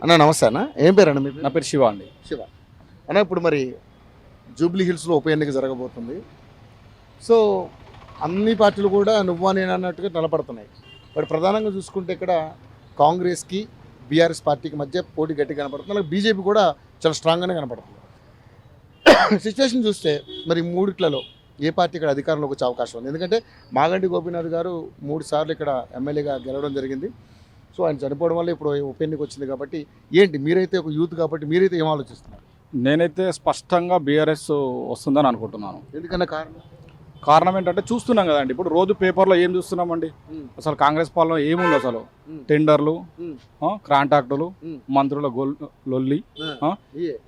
అన్న నమస్తే అన్న, ఏం పేరు అన్న మీ పేరు? నా పేరు శివ అండి. శివ అన్న, ఇప్పుడు మరి జూబ్లీ హిల్స్లో ఉప ఎన్నిక జరగబోతుంది. సో అన్ని పార్టీలు కూడా నువ్వా నేను అన్నట్టుగా నిలబడుతున్నాయి. బట్ ప్రధానంగా చూసుకుంటే ఇక్కడ కాంగ్రెస్కి బీఆర్ఎస్ పార్టీకి మధ్య పోటీ గట్టిగా కనపడుతుంది. అలాగే బీజేపీ కూడా చాలా స్ట్రాంగ్గానే కనపడుతుంది. సిచ్యువేషన్ చూస్తే మరి మూడిట్లలో ఏ పార్టీ ఇక్కడ అధికారంలోకి వచ్చే అవకాశం ఉంది? ఎందుకంటే మాగంటి గోపీనాథ్ గారు 3 సార్లు ఇక్కడ ఎమ్మెల్యేగా గెలవడం జరిగింది. సో ఆయన చనిపోవడం వల్ల ఇప్పుడు ఉప ఎన్నిక వచ్చింది. కాబట్టి ఏంటి, మీరైతే ఒక యూత్ కాబట్టి మీరైతే ఏం ఆలోచిస్తున్నారు? నేనైతే స్పష్టంగా బీఆర్ఎస్ వస్తుందని అనుకుంటున్నాను. ఎందుకన్నా కారణం ఏంటంటే చూస్తున్నాం కదండి, ఇప్పుడు రోజు పేపర్లో ఏం చూస్తున్నామండి, అసలు కాంగ్రెస్ పాలన ఏముంది, అసలు టెండర్లు, కాంట్రాక్టులు, మంత్రుల లొల్లి,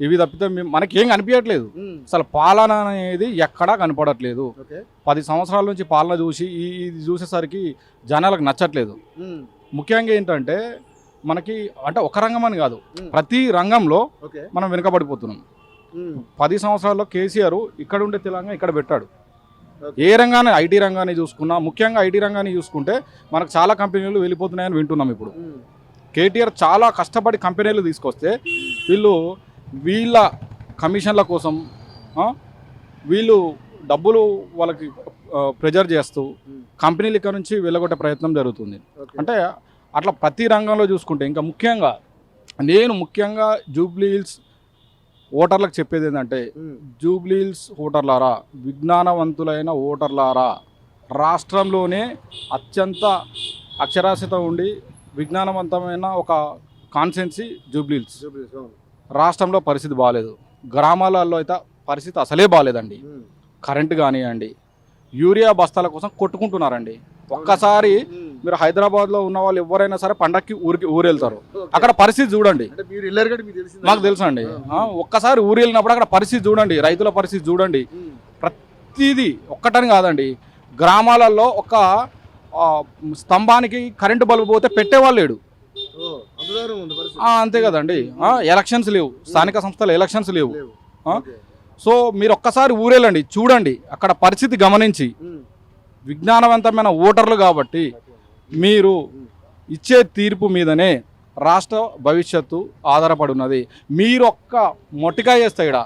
ఇవి తప్పితే మనకి ఏం కనిపించట్లేదు. అసలు పాలన అనేది ఎక్కడా కనపడట్లేదు. 10 సంవత్సరాల నుంచి పాలన చూసి ఇది చూసేసరికి జనాలకు నచ్చట్లేదు. ముఖ్యంగా ఏంటంటే మనకి అంటే ఒక రంగం అని కాదు, ప్రతి రంగంలో మనం వెనుకబడిపోతున్నాం. 10 సంవత్సరాల్లో కేసీఆర్ ఇక్కడ ఉండే తెలంగాణ ఇక్కడ పెట్టాడు. ఏ రంగాన్ని, ఐటీ రంగాన్ని చూసుకున్నా, ముఖ్యంగా ఐటీ రంగాన్ని చూసుకుంటే మనకు చాలా కంపెనీలు వెళ్ళిపోతున్నాయని వింటున్నాం. ఇప్పుడు కేటీఆర్ చాలా కష్టపడి కంపెనీలు తీసుకొస్తే వీళ్ళ కమిషన్ల కోసం వీళ్ళు డబ్బులు వాళ్ళకి ప్రెజర్ చేస్తూ కంపెనీలు ఇక్కడ నుంచి వెళ్ళగొట్టే ప్రయత్నం జరుగుతుంది. అంటే అట్లా ప్రతి రంగంలో చూసుకుంటే, ఇంకా ముఖ్యంగా ముఖ్యంగా జూబ్లీ హిల్స్ ఓటర్లకు చెప్పేది ఏంటంటే, జూబ్లీ హిల్స్ ఓటర్లారా, విజ్ఞానవంతులైన ఓటర్లారా, రాష్ట్రంలోనే అత్యంత అక్షరాస్యత ఉండి విజ్ఞానవంతమైన ఒక కాన్స్టిట్యున్సీ జూబ్లీ హిల్స్. రాష్ట్రంలో పరిస్థితి బాగాలేదు, గ్రామాలలో అయితే పరిస్థితి అసలే బాగాలేదండి. కరెంటు కానివ్వండి, యూరియా బస్తాల కోసం కొట్టుకుంటున్నారండి. ఒక్కసారి మీరు హైదరాబాద్లో ఉన్న వాళ్ళు ఎవరైనా సరే పండక్కి ఊరు వెళ్తారు, అక్కడ పరిస్థితి చూడండి. మాకు తెలుసు అండి. ఒక్కసారి ఊరు వెళ్ళినప్పుడు అక్కడ పరిస్థితి చూడండి, రైతుల పరిస్థితి చూడండి. ప్రతిదీ ఒక్కటని కాదండి, గ్రామాలలో ఒక స్తంభానికి కరెంటు బల్బు పోతే పెట్టేవాళ్ళు లేడు. అంతే కదండి. ఎలక్షన్స్ లేవు, స్థానిక సంస్థల ఎలక్షన్స్ లేవు. సో మీరు ఒక్కసారి ఊరెళ్ళండి, చూడండి, అక్కడ పరిస్థితి గమనించి. విజ్ఞానవంతమైన ఓటర్లు కాబట్టి మీరు ఇచ్చే తీర్పు మీదనే రాష్ట్ర భవిష్యత్తు ఆధారపడి ఉన్నది. మీరు మొట్టికాయ చేస్తే ఇక్కడ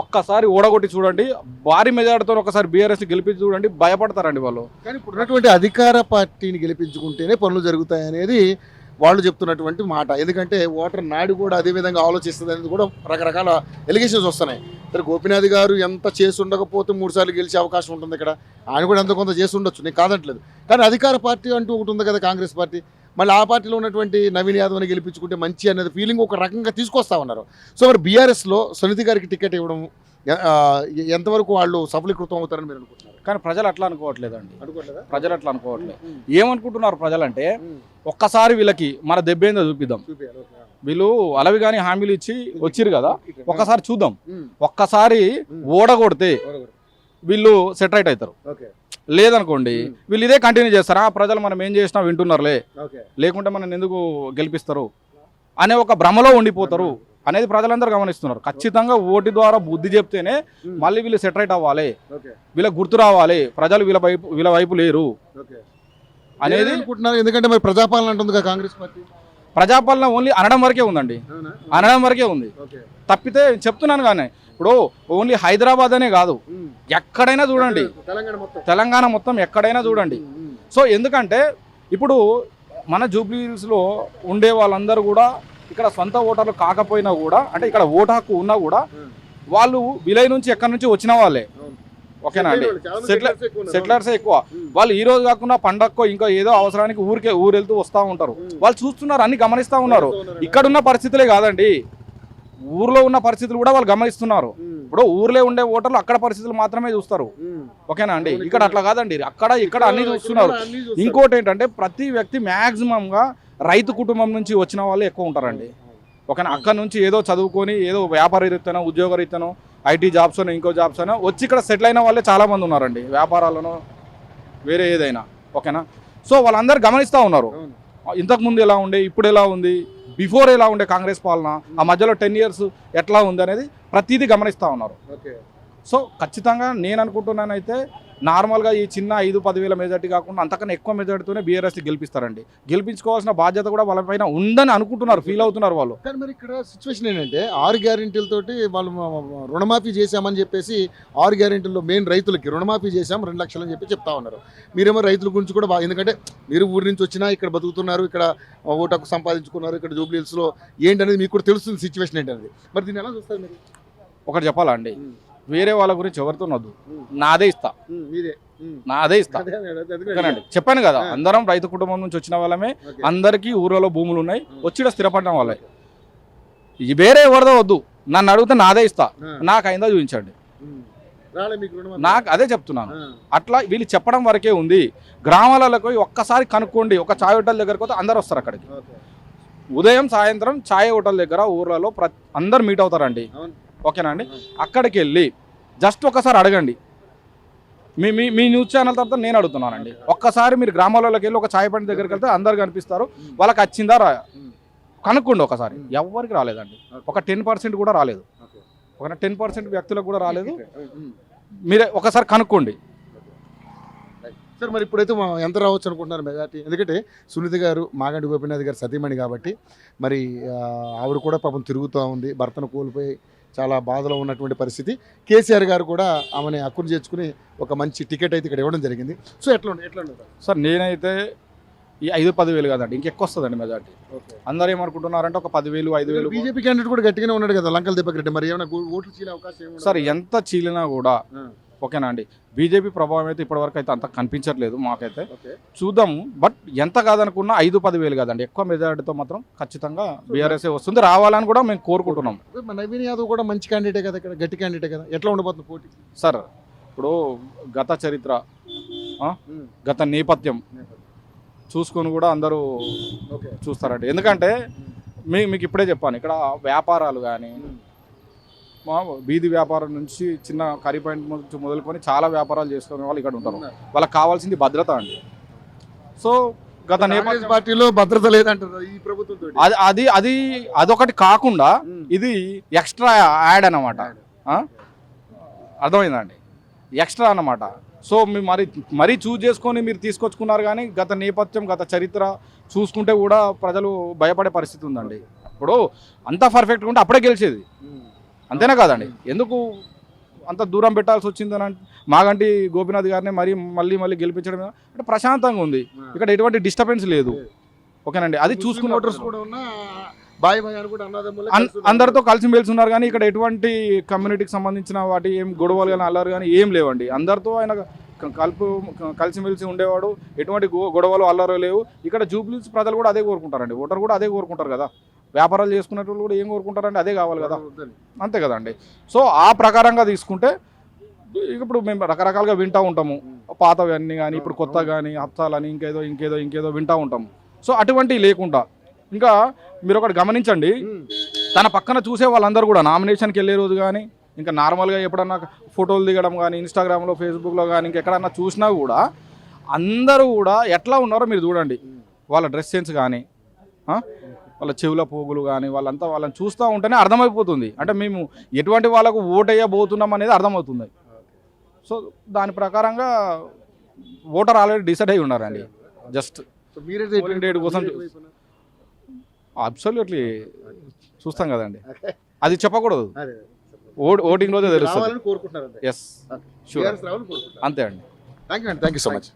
ఒక్కసారి ఓడగొట్టి చూడండి, భారీ మెజార్టీతో ఒకసారి బీఆర్ఎస్ గెలిపించి చూడండి, భయపడతారండి వాళ్ళు. కానీ ఇప్పుడు ఉన్నటువంటి అధికార పార్టీని గెలిపించుకుంటేనే పనులు జరుగుతాయి అనేది వాళ్ళు చెప్తున్నటువంటి మాట. ఎందుకంటే ఓటర్ నాడు కూడా అదే విధంగా ఆలోచిస్తుంది అనేది కూడా రకరకాల ఎలిగేషన్స్ వస్తున్నాయి. సరే, గోపీనాథ్ గారు ఎంత చేసి ఉండకపోతే 3 సార్లు గెలిచే అవకాశం ఉంటుంది ఇక్కడ. ఆయన కూడా ఎంత కొంత చేసి ఉండొచ్చు, నేను కాదట్లేదు. కానీ అధికార పార్టీ అంటూ ఒకటి ఉంది కదా, కాంగ్రెస్ పార్టీ. మళ్ళీ ఆ పార్టీలో ఉన్నటువంటి నవీన్ యాదవ్ని గెలిపించుకుంటే మంచి అనేది ఫీలింగ్ ఒక రకంగా తీసుకొస్తా ఉన్నారు. సో మరి బీఆర్ఎస్లో సునీతి గారికి టికెట్ ఇవ్వడం ఎంతవరకు వాళ్ళు సఫలీకృతం అవుతారని మీరు అనుకుంటున్నారు? కానీ ప్రజలు అట్లా అనుకోవట్లేదండి. ప్రజలు అట్లా అనుకోవట్లేదు. ఏమనుకుంటున్నారు ప్రజలంటే, ఒక్కసారి వీళ్ళకి మన దెబ్బేందో చూపిద్దాం. వీళ్ళు అలవి కానీ హామీలు ఇచ్చి వచ్చిరు కదా, ఒక్కసారి చూద్దాం. ఒక్కసారి ఓడగొడితే వీళ్ళు సెటరైట్ అవుతారు. లేదనుకోండి వీళ్ళు ఇదే కంటిన్యూ చేస్తారా, ప్రజలు మనం ఏం చేసినా వింటున్నారులే, లేకుంటే మనం ఎందుకు గెలిపిస్తారు అనే ఒక భ్రమలో ఉండిపోతారు అనేది ప్రజలందరూ గమనిస్తున్నారు. ఖచ్చితంగా ఓటు ద్వారా బుద్ధి చెప్తేనే మళ్ళీ వీళ్ళు సెటరైట్ అవ్వాలి, వీళ్ళకి గుర్తు రావాలి, ప్రజలు వీళ్ళ వైపు లేరు అనేది అనుకుంటున్నారు. ఎందుకంటే మరి ప్రజాపాలన అంటుంది కదా కాంగ్రెస్ పార్టీ. ప్రజాపాలన ఓన్లీ అనడం వరకే ఉందండి, అనడం వరకే ఉంది. తప్పితే చెప్తున్నాను కానీ, ఇప్పుడు ఓన్లీ హైదరాబాద్ అనే కాదు, ఎక్కడైనా చూడండి, తెలంగాణ మొత్తం ఎక్కడైనా చూడండి. సో ఎందుకంటే ఇప్పుడు మన జూబ్లీ హిల్స్లో ఉండే వాళ్ళందరూ కూడా ఇక్కడ సొంత ఓటర్లు కాకపోయినా కూడా, అంటే ఇక్కడ ఓటు హక్కు ఉన్నా కూడా వాళ్ళు విలేజ్ నుంచి ఎక్కడి నుంచి వచ్చిన వాళ్ళే. ఓకేనా అండి, సెటిలర్సే ఎక్కువ. వాళ్ళు ఈ రోజు కాకుండా పండక్కో ఇంకా ఏదో అవసరానికి ఊరు వెళ్తూ వస్తూ ఉంటారు. వాళ్ళు చూస్తున్నారు, అన్ని గమనిస్తూ ఉన్నారు. ఇక్కడ ఉన్న పరిస్థితులే కాదండి, ఊర్లో ఉన్న పరిస్థితులు కూడా వాళ్ళు గమనిస్తున్నారు. ఇప్పుడు ఊర్లో ఉండే ఓటర్లు అక్కడ పరిస్థితులు మాత్రమే చూస్తారు. ఓకేనా అండి, ఇక్కడ అట్లా కాదండి, అక్కడ ఇక్కడ అన్ని చూస్తున్నారు. ఇంకోటి ఏంటంటే, ప్రతి వ్యక్తి మ్యాక్సిమంగా రైతు కుటుంబం నుంచి వచ్చిన వాళ్ళు ఎక్కువ ఉంటారండి. ఓకేనా, అక్కడ నుంచి ఏదో చదువుకొని ఏదో వ్యాపార రీత్యానో, ఉద్యోగ రీత్యానో, ఐటీ జాబ్స్ అనో, ఇంకో జాబ్స్ అనో వచ్చి ఇక్కడ సెటిల్ అయిన వాళ్ళే చాలామంది ఉన్నారండి, వ్యాపారాలను వేరే ఏదైనా. ఓకేనా, సో వాళ్ళందరూ గమనిస్తూ ఉన్నారు, ఇంతకుముందు ఎలా ఉండే, ఇప్పుడు ఎలా ఉంది, బిఫోర్ ఎలా ఉండే కాంగ్రెస్ పాలన, ఆ మధ్యలో 10 years ఎట్లా ఉంది అనేది ప్రతిదీ గమనిస్తూ ఉన్నారు. సో ఖచ్చితంగా నేను అనుకుంటున్నానైతే నార్మల్గా ఈ చిన్న 5-10 వేల మెజార్టీ కాకుండా అంతకన్నా ఎక్కువ మెజార్టీతోనే బీఆర్ఎస్ని గెలిపిస్తారండి. గెలిపించుకోవాల్సిన బాధ్యత కూడా వాళ్ళపైన ఉందని అనుకుంటున్నారు, ఫీల్ అవుతున్నారు వాళ్ళు. కానీ మరి ఇక్కడ సిచ్యువేషన్ ఏంటంటే 6 గ్యారెంటీలతోటి వాళ్ళు రుణమాఫీ చేశామని చెప్పేసి 6 గ్యారెంటీల్లో మెయిన్ రైతులకి రుణమాఫీ చేశాం 2 లక్షలు అని చెప్పి చెప్తా ఉన్నారు. మీరేమో రైతుల గురించి కూడా ఎందుకంటే మీరు ఊరి నుంచి వచ్చినా ఇక్కడ బతుకుతున్నారు, ఇక్కడ ఓటు సంపాదించుకున్నారు, ఇక్కడ జూబ్లీ హిల్స్లో ఏంటనేది మీకు కూడా తెలుస్తుంది సిచ్యువేషన్ ఏంటనేది. మరి దీన్ని ఎలా చూస్తారు మీరు? ఒకటి చెప్పాలా అండి, వేరే వాళ్ళ గురించి ఎవరితో వద్దు, నాదే ఇస్తా, నాదే ఇస్తా. ఓకేనండి, చెప్పాను కదా, అందరం రైతు కుటుంబం నుంచి వచ్చిన వాళ్ళమే, అందరికీ ఊర్లలో భూములు ఉన్నాయి, వచ్చి స్థిరపడిన వాళ్ళే. వేరే ఎవరిదో వద్దు, నన్ను అడిగితే నాదే ఇస్తా, నాకు అయిందా చూపించండి. నాకు అదే చెప్తున్నాను. అట్లా వీళ్ళు చెప్పడం వరకే ఉంది. గ్రామాలకు ఒక్కసారి కనుక్కోండి, ఒక చాయ్ హోటల్ దగ్గరకు పోతే అందరు వస్తారు అక్కడికి. ఉదయం సాయంత్రం చాయ్ హోటల్ దగ్గర ఊర్లలో అందరు మీట్ అవుతారండి. ఓకేనా అండి, అక్కడికి వెళ్ళి జస్ట్ ఒకసారి అడగండి. మీ న్యూస్ ఛానల్ తర్వాత నేను అడుగుతున్నానండి, ఒక్కసారి మీరు గ్రామాలలోకి వెళ్ళి ఒక చాయ్ బండి దగ్గరికి వెళ్తే అందరు కనిపిస్తారు, వాళ్ళకి వచ్చిందా కనుక్కోండి ఒకసారి. ఎవరికి రాలేదండి, ఒక 10% కూడా రాలేదు, ఒక 10% వ్యక్తులకు కూడా రాలేదు. మీరే ఒకసారి కనుక్కోండి సార్. మరి ఇప్పుడైతే ఎంత రావచ్చు అనుకుంటున్నారు మెజార్టీ? ఎందుకంటే సునీత గారు మాగంటి గోపీనాథ్ గారు సతీమణి కాబట్టి మరి ఆవిడ కూడా పాపం తిరుగుతూ ఉంది, భర్తను కోల్పోయి చాలా బాధలో ఉన్నటువంటి పరిస్థితి. కేసీఆర్ గారు కూడా ఆమెని హక్కును చేర్చుకుని ఒక మంచి టికెట్ అయితే ఇక్కడ ఇవ్వడం జరిగింది. సో ఎట్లా ఉండదు సార్? నేనైతే ఈ 5-10 వేలు కాదండి, ఇంకెక్కువ వస్తుందండి మెజార్టీ. అందరూ ఏమనుకుంటున్నారంటే ఒక 10,000 5,000. బీజేపీ క్యాండిడేట్ కూడా గట్టిగానే ఉన్నాడు కదా, లంకల్ దీపక్ రెడ్డి. మరి ఏమైనా ఓట్లు చీలే అవకాశం? సార్ ఎంత చీలినా కూడా ఓకేనా అండి, బీజేపీ ప్రభావం అయితే ఇప్పటివరకు అయితే అంత కనిపించట్లేదు మాకైతే. చూద్దాము, బట్ ఎంత కాదనుకున్నా 5-10 వేలు కాదండి, ఎక్కువ మెజారిటీతో మాత్రం ఖచ్చితంగా బీఆర్ఎస్ వస్తుంది, రావాలని కూడా మేము కోరుకుంటున్నాం. నవీన్ యాదవ్ కూడా మంచి క్యాండిడేటే కదా, ఇక్కడ గట్టి క్యాండిడేటే కదా, ఎట్లా ఉండబోతుంది పోటీ? సార్ ఇప్పుడు గత చరిత్ర, గత నేపథ్యం చూసుకొని కూడా అందరూ చూస్తారండి. ఎందుకంటే మీకు ఇప్పుడే చెప్పాను, ఇక్కడ వ్యాపారాలు కానీ వీధి వ్యాపారం నుంచి చిన్న కర్రీ పాయింట్ నుంచి మొదలుకొని చాలా వ్యాపారాలు చేసుకునే వాళ్ళు ఇక్కడ ఉంటారు. వాళ్ళకి కావాల్సింది భద్రత అండి. సో గత నేపథ్య పార్టీలో భద్రత లేదంటారు ఈ ప్రభుత్వం. అదొకటి కాకుండా ఇది ఎక్స్ట్రా యాడ్ అన్నమాట, అర్థమైందండి, ఎక్స్ట్రా అన్నమాట. సో మీరు మరీ చూజ్ చేసుకొని మీరు తీసుకొచ్చుకున్నారు, కానీ గత నేపథ్యం గత చరిత్ర చూసుకుంటే కూడా ప్రజలు భయపడే పరిస్థితి ఉందండి. ఇప్పుడు అంతా పర్ఫెక్ట్గా ఉంటే అప్పుడే గెలిచేది, అంతేనా కాదండి? ఎందుకు అంత దూరం పెట్టాల్సి వచ్చిందని అంటే మాగంటి గోపీనాథ్ గారిని మళ్ళీ గెలిపించడం అంటే ప్రశాంతంగా ఉంది, ఇక్కడ ఎటువంటి డిస్టర్బెన్స్ లేదు. ఓకేనండి, అది చూసుకున్న అందరితో కలిసిమెలిసి ఉన్నారు, కానీ ఇక్కడ ఎటువంటి కమ్యూనిటీకి సంబంధించిన వాటి ఏం గొడవలు కానీ అల్లరు కానీ ఏం లేవండి. అందరితో ఆయన కలిసిమెలిసి ఉండేవాడు, ఎటువంటి గొడవలు అల్లరు లేవు. ఇక్కడ జూబ్లీ హిల్స్ ప్రజలు కూడా అదే కోరుకుంటారండి, ఓటర్ కూడా అదే కోరుకుంటారు కదా. వ్యాపారాలు చేసుకునే వాళ్ళు కూడా ఏం కోరుకుంటారండి, అదే కావాలి కదా, అంతే కదండి. సో ఆ ప్రకారంగా తీసుకుంటే ఇప్పుడు మేము రకరకాలుగా వింటూ ఉంటాము, పాతవి అన్నీ కానీ ఇప్పుడు కొత్త కానీ హప్తాలని ఇంకేదో వింటూ ఉంటాము. సో అటువంటివి లేకుండా ఇంకా మీరు ఒకటి గమనించండి, తన పక్కన చూసే వాళ్ళందరూ కూడా నామినేషన్కి వెళ్ళే రోజు కానీ ఇంకా నార్మల్గా ఎప్పుడన్నా ఫోటోలు దిగడం కానీ ఇన్స్టాగ్రామ్లో ఫేస్బుక్లో కానీ ఇంకెక్కడన్నా చూసినా కూడా అందరూ కూడా ఎట్లా ఉన్నారో మీరు చూడండి. వాళ్ళ డ్రెస్ సెన్స్ కానీ వాళ్ళ చెవుల పోగులు కానీ వాళ్ళని చూస్తూ ఉంటేనే అర్థమైపోతుంది, అంటే మేము ఎటువంటి వాళ్ళకు ఓటేయబోతున్నాం అనేది అర్థమవుతుంది. సో దాని ప్రకారంగా ఓటర్ ఆల్రెడీ డిసైడ్ అయి ఉన్నారండి. జస్ట్ డేట్ కోసం అబ్సల్యూట్లీ చూస్తాం కదండి, అది చెప్పకూడదు, ఓటింగ్ రోజే తెలుస్తుంది. ఎస్ షూర్, అంతే అండి. Thank you so much.